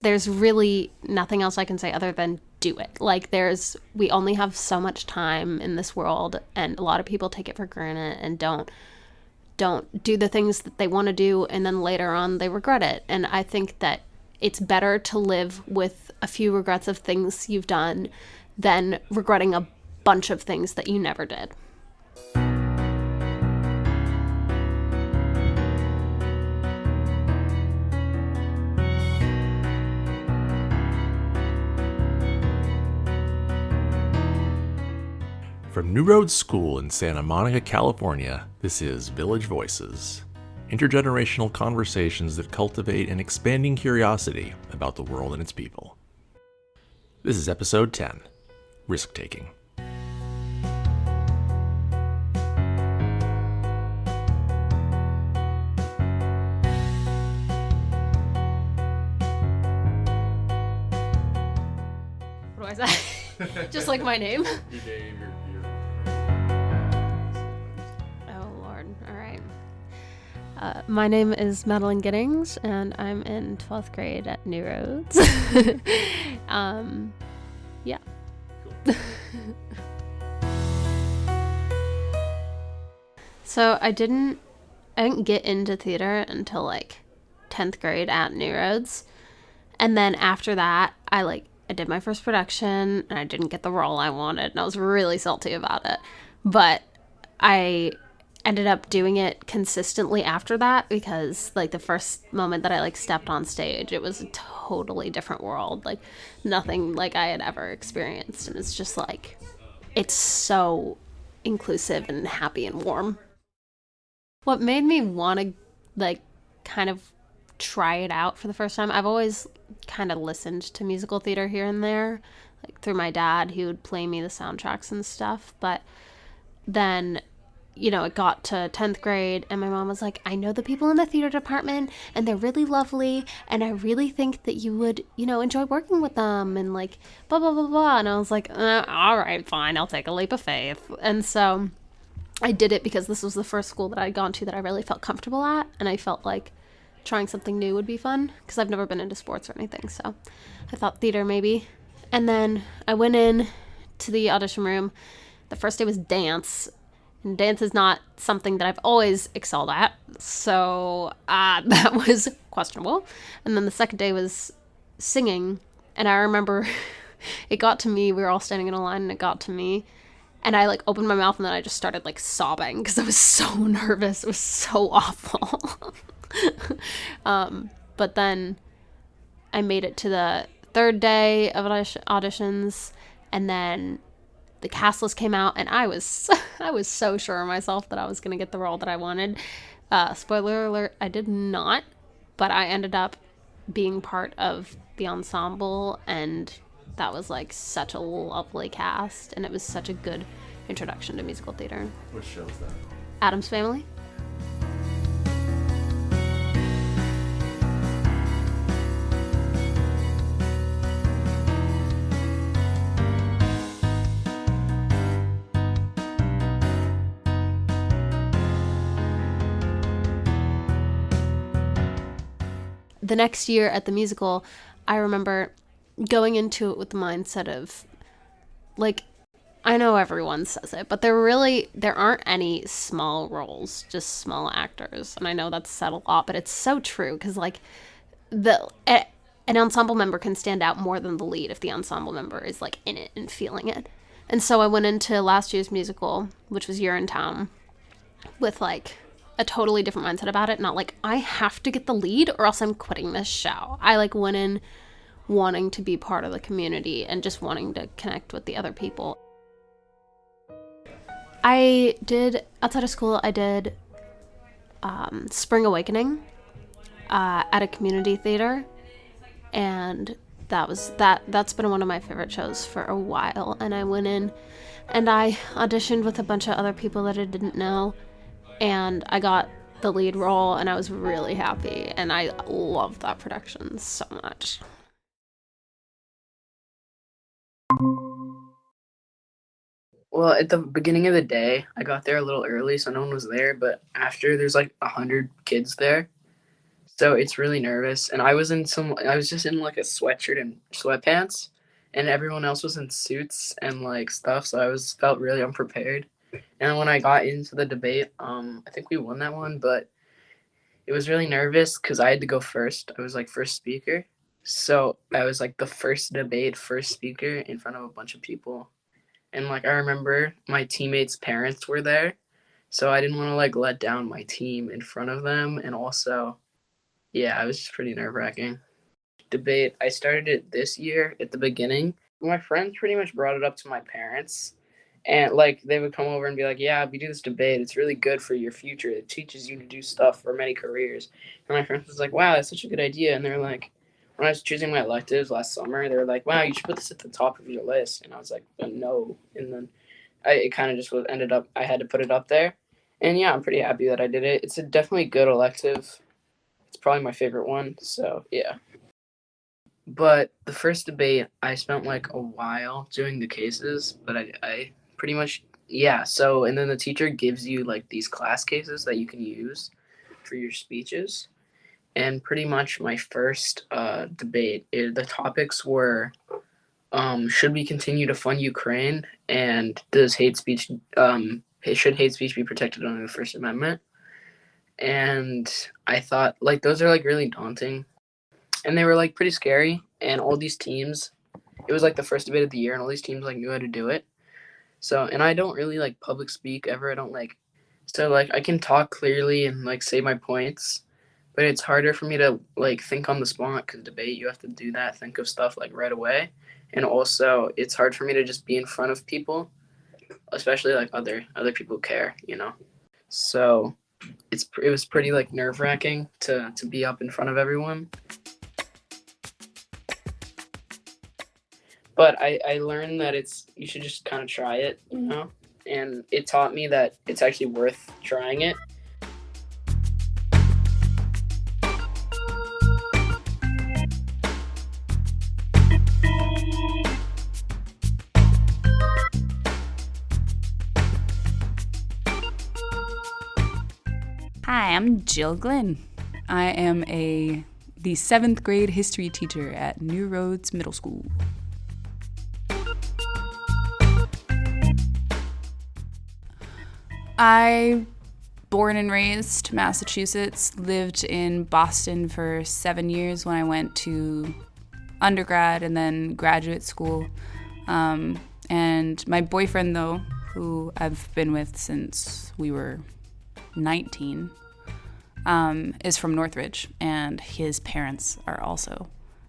there's really nothing else I can say other than do it. Like we only have so much time in this world, and a lot of people take it for granted and don't do the things that they want to do, and then later on they regret it. And I think that it's better to live with a few regrets of things you've done than regretting a bunch of things that you never did. From New Road School in Santa Monica, California, this is Village Voices. Intergenerational conversations that cultivate an expanding curiosity about the world and its people. This is episode 10, Risk Taking. What do I say? Just like my name? Your name, Oh, Lord. All right. My name is Madeline Giddings, and I'm in 12th grade at New Roads. Yeah. Cool. So I didn't get into theater until like 10th grade at New Roads. And then after that, I did my first production and I didn't get the role I wanted, and I was really salty about it. But I ended up doing it consistently after that, because like the first moment that I stepped on stage, it was a totally different world, like nothing like I had ever experienced. And it's just like, it's so inclusive and happy and warm. What made me want to kind of try it out for the first time, I've always kind of listened to musical theater here and there, like through my dad, who would play me the soundtracks and stuff. But then, it got to 10th grade and my mom was like, I know the people in the theater department and they're really lovely, and I really think that you would, enjoy working with them, and like blah, blah, blah, blah. And I was like, all right, fine, I'll take a leap of faith. And so I did it because this was the first school that I'd gone to that I really felt comfortable at, and I felt like trying something new would be fun, because I've never been into sports or anything. So I thought theater maybe. And then I went in to the audition room. The first day was dance, and dance is not something that I've always excelled at, so that was questionable. And then the second day was singing, and I remember it got to me. We were all standing in a line, and it got to me, and I opened my mouth, and then I just started sobbing because I was so nervous. It was so awful. But then I made it to the third day of auditions, and then the cast list came out, and I was so sure of myself that I was going to get the role that I wanted. Spoiler alert, I did not, but I ended up being part of the ensemble, and that was such a lovely cast, and it was such a good introduction to musical theater. What show is that? Addams Family. The next year at the musical, I remember going into it with the mindset of, I know everyone says it, but there aren't any small roles, just small actors. And I know that's said a lot, but it's so true, because an ensemble member can stand out more than the lead if the ensemble member is in it and feeling it. And so I went into last year's musical, which was Urinetown, with a totally different mindset about it. Not I have to get the lead or else I'm quitting this show. I went in wanting to be part of the community and just wanting to connect with the other people. I did, outside of school, I did Spring Awakening at a community theater, and that's been one of my favorite shows for a while. And I went in and I auditioned with a bunch of other people that I didn't know, and I got the lead role, and I was really happy, and I loved that production so much. Well, at the beginning of the day, I got there a little early, so no one was there. But after, there's 100 kids there. So it's really nervous. And I was just in like a sweatshirt and sweatpants, and everyone else was in suits and like stuff. So felt really unprepared. And when I got into the debate, I think we won that one, but it was really nervous because I had to go first. I was like first speaker. So I was like the first debate, first speaker in front of a bunch of people. And like I remember my teammates' parents were there. So I didn't want to like let down my team in front of them. And also, yeah, it was just pretty nerve wracking. Debate, I started it this year at the beginning. My friends pretty much brought it up to my parents. And like they would come over and be like, "Yeah, if you do this debate, it's really good for your future. It teaches you to do stuff for many careers." And my friends was like, "Wow, that's such a good idea." And they're like, when I was choosing my electives last summer, they were like, "Wow, you should put this at the top of your list." And I was like, "No." And then it kind of just ended up I had to put it up there. And yeah, I'm pretty happy that I did it. It's a definitely good elective. It's probably my favorite one. So yeah. But the first debate, I spent like a while doing the cases, but I pretty much, yeah. So, and then the teacher gives you like these class cases that you can use for your speeches. And pretty much my first debate, the topics were should we continue to fund Ukraine? And does hate speech, should hate speech be protected under the First Amendment? And I thought, like, those are like really daunting. And they were like pretty scary. And all these teams, it was like the first debate of the year, and all these teams like knew how to do it. So, and I don't really like public speak ever. I don't like, so like I can talk clearly and like say my points, but it's harder for me to like think on the spot because debate, you have to do that, think of stuff like right away. And also it's hard for me to just be in front of people, especially like other people care, you know? So it was pretty like nerve wracking to be up in front of everyone. But I learned that you should just kind of try it, you know? And it taught me that it's actually worth trying it. Hi, I'm Jill Glenn. I am the 7th grade history teacher at New Roads Middle School. I born and raised Massachusetts, lived in Boston for 7 years when I went to undergrad and then graduate school. And my boyfriend, though, who I've been with since we were 19, is from Northridge, and his parents are also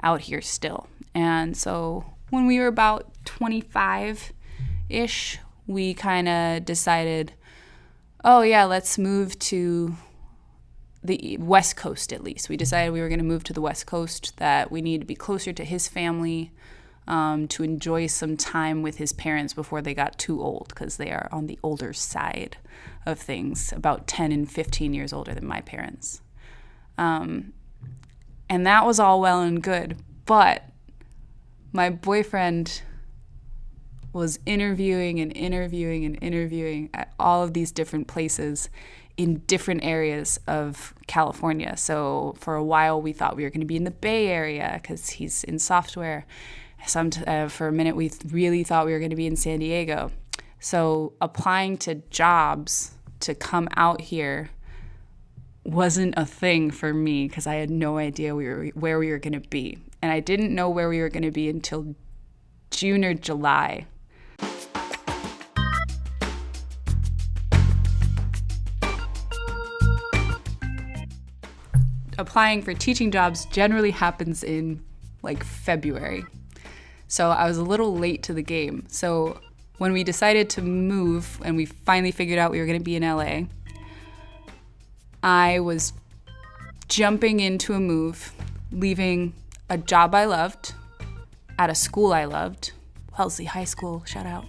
out here still. And so when we were about 25-ish, we kind of decided, oh yeah, let's move to the West Coast at least. We decided we were going to move to the West Coast, that we needed to be closer to his family, to enjoy some time with his parents before they got too old, because they are on the older side of things, about 10 and 15 years older than my parents. And that was all well and good, but my boyfriend was interviewing at all of these different places in different areas of California. So for a while we thought we were going to be in the Bay Area because he's in software. For a minute we really thought we were going to be in San Diego. So applying to jobs to come out here wasn't a thing for me because I had no idea where we were going to be. And I didn't know where we were going to be until June or July. Applying for teaching jobs generally happens in like February. So I was a little late to the game. So when we decided to move and we finally figured out we were going to be in LA, I was jumping into a move, leaving a job I loved at a school I loved, Wellesley High School, shout out.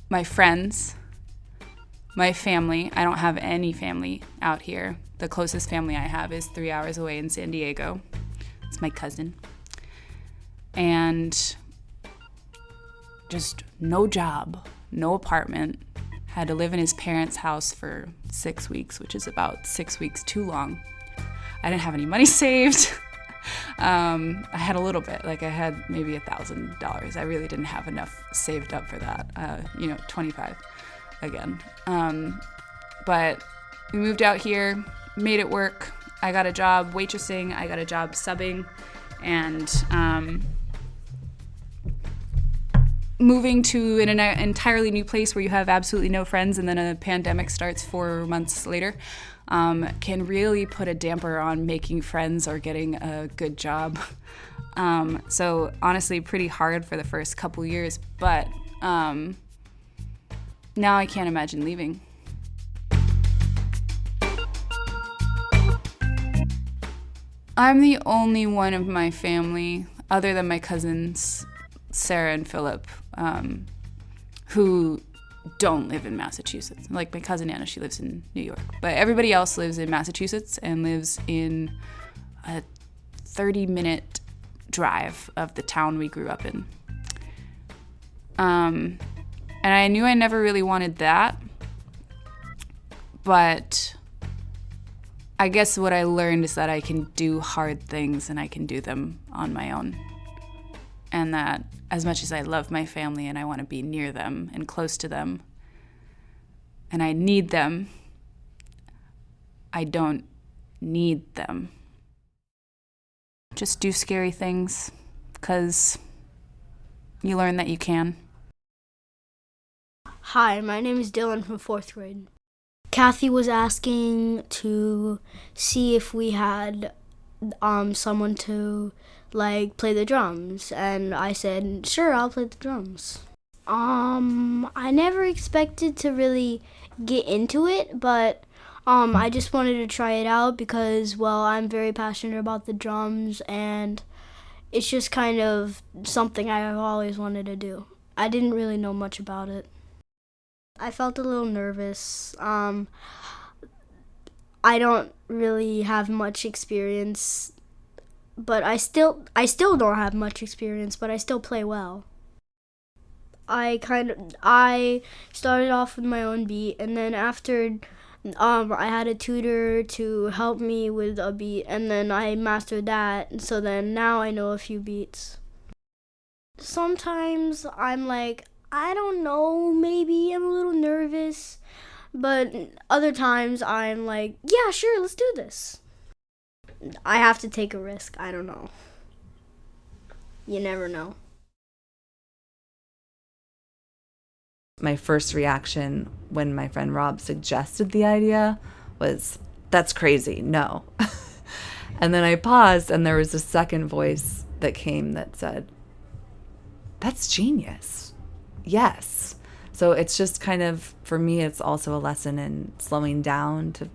My friends, my family. I don't have any family out here. The closest family I have is 3 hours away in San Diego. It's my cousin. And just no job, no apartment, had to live in his parents' house for 6 weeks, which is about 6 weeks too long. I didn't have any money saved. I had a little bit, like I had maybe $1,000. I really didn't have enough saved up for that, 25 again. But we moved out here, made it work. I got a job waitressing, I got a job subbing, and moving to an entirely new place where you have absolutely no friends and then a pandemic starts 4 months later can really put a damper on making friends or getting a good job. So honestly, pretty hard for the first couple years, but now I can't imagine leaving. I'm the only one of my family, other than my cousins, Sarah and Philip, who don't live in Massachusetts. Like my cousin Anna, she lives in New York. But everybody else lives in Massachusetts and lives in a 30-minute drive of the town we grew up in. And I knew I never really wanted that. But I guess what I learned is that I can do hard things and I can do them on my own. And that as much as I love my family and I want to be near them and close to them, and I need them, I don't need them. Just do scary things, because you learn that you can. Hi, my name is Dylan from 4th grade. Kathy was asking to see if we had someone to play the drums, and I said, sure, I'll play the drums. I never expected to really get into it, but I just wanted to try it out because, well, I'm very passionate about the drums, and it's just kind of something I've always wanted to do. I didn't really know much about it. I felt a little nervous. I don't really have much experience, but I still don't have much experience, but I still play well. I started off with my own beat, and then after I had a tutor to help me with a beat, and then I mastered that, so then now I know a few beats. Sometimes I'm like, I don't know, maybe I'm a little nervous, but other times I'm like, yeah, sure, let's do this. I have to take a risk. I don't know. You never know. My first reaction when my friend Rob suggested the idea was, that's crazy, no. And then I paused and there was a second voice that came that said, that's genius. Yes. So it's just kind of, for me, it's also a lesson in slowing down to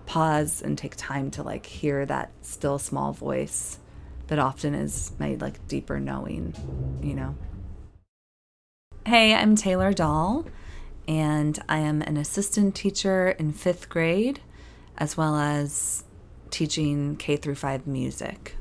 pause and take time to hear that still small voice that often is my deeper knowing, Hey, I'm Taylor Dahl, and I am an assistant teacher in 5th grade, as well as teaching K-5 music.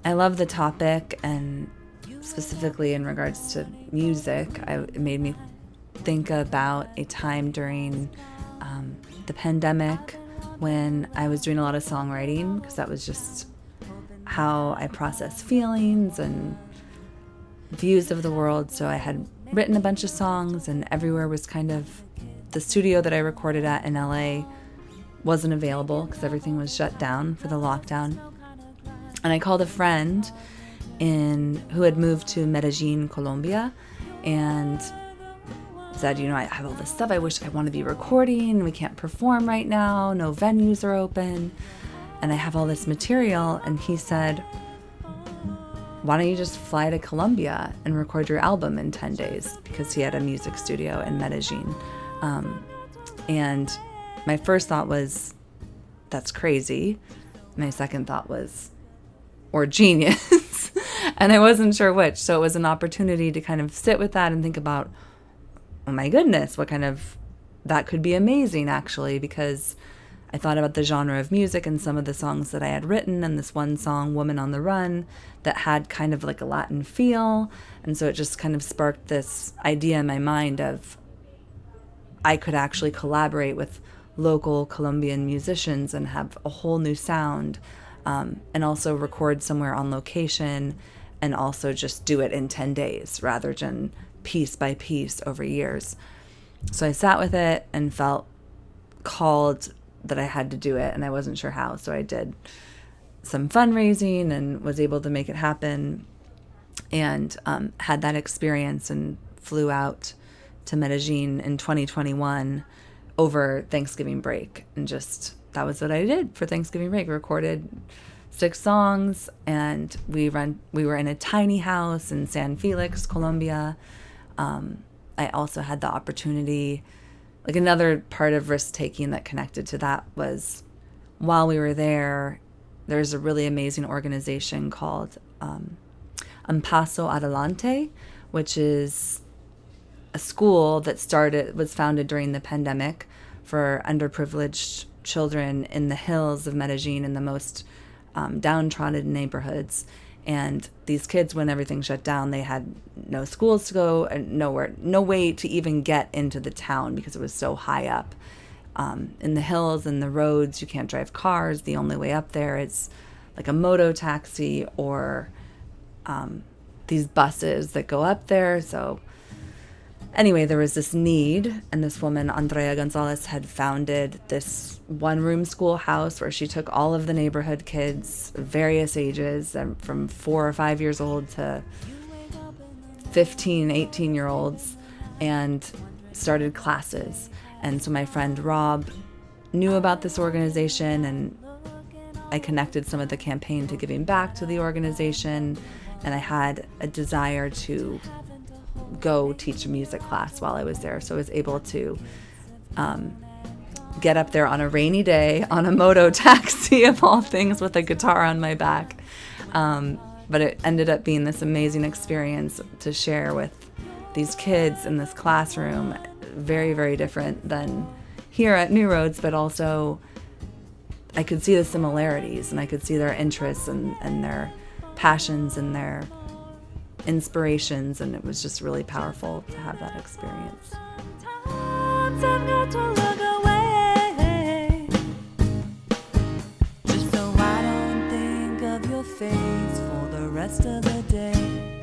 I love the topic, and specifically in regards to music, it made me think about a time during the pandemic when I was doing a lot of songwriting, because that was just how I process feelings and views of the world. So I had written a bunch of songs, and everywhere was kind of, the studio that I recorded at in LA wasn't available because everything was shut down for the lockdown. And I called a friend who had moved to Medellin, Colombia, and said, I have all this stuff. I want to be recording. We can't perform right now. No venues are open. And I have all this material. And he said, why don't you just fly to Colombia and record your album in 10 days? Because he had a music studio in Medellin. And my first thought was, that's crazy. My second thought was, or genius. And I wasn't sure which. So it was an opportunity to kind of sit with that and think about, oh my goodness, what kind of that could be amazing, actually, because I thought about the genre of music and some of the songs that I had written, and this one song, Woman on the Run, that had kind of like a Latin feel. And so it just kind of sparked this idea in my mind of I could actually collaborate with local Colombian musicians and have a whole new sound, and also record somewhere on location, and also just do it in 10 days rather than piece by piece over years. So I sat with it and felt called that I had to do it, and I wasn't sure how. So I did some fundraising and was able to make it happen, and had that experience and flew out to Medellin in 2021 over Thanksgiving break. And just, that was what I did for Thanksgiving break. Recorded 6 songs, and we were in a tiny house in San Felix, Colombia. I also had the opportunity, like another part of risk-taking that connected to that was while we were there, there's a really amazing organization called Un Paso Adelante, which is a school that was founded during the pandemic for underprivileged children in the hills of Medellin, in the most downtrodden neighborhoods. And these kids, when everything shut down, they had no schools to go and no way to even get into the town because it was so high up in the hills and the roads. You can't drive cars. The only way up there is like a moto taxi or these buses that go up there. So anyway, there was this need, and this woman, Andrea Gonzalez, had founded this one-room schoolhouse where she took all of the neighborhood kids, various ages, from 4 or 5 years old to 15, 18-year-olds, and started classes. And so my friend Rob knew about this organization, and I connected some of the campaign to giving back to the organization, and I had a desire to go teach a music class while I was there. So I was able to get up there on a rainy day on a moto taxi, of all things, with a guitar on my back. But it ended up being this amazing experience to share with these kids in this classroom. Very, very different than here at New Roads, but also I could see the similarities, and I could see their interests and their passions and their inspirations, and it was just really powerful to have that experience. Just so I don't think of your face for the rest of the day.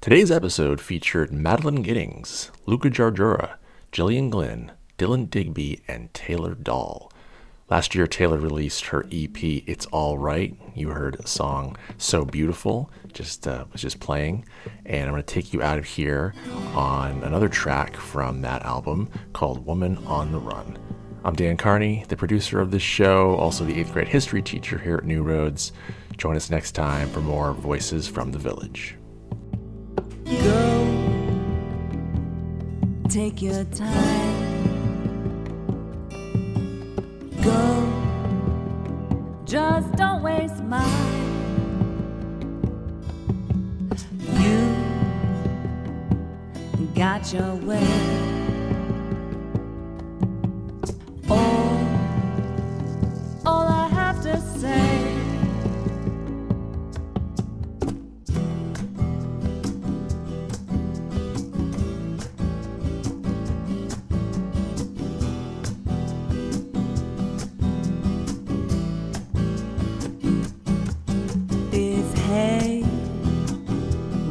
Today's episode featured Madeline Giddings, Luca Giardura, Jillian Glynn, Dylan Digby, and Taylor Dahl. Last year, Taylor released her EP, It's All Right. You heard a song, So Beautiful, was just playing. And I'm going to take you out of here on another track from that album called Woman on the Run. I'm Dan Carney, the producer of this show, also the 8th grade history teacher here at New Roads. Join us next time for more Voices from the Village. Go, take your time. Go, just don't waste mine. You got your way. All I have to say.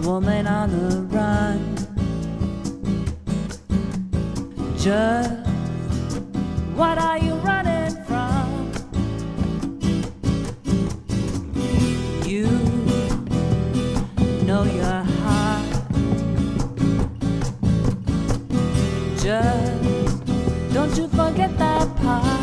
Woman on the run, just what are you running from? You know your heart, just don't you forget that part.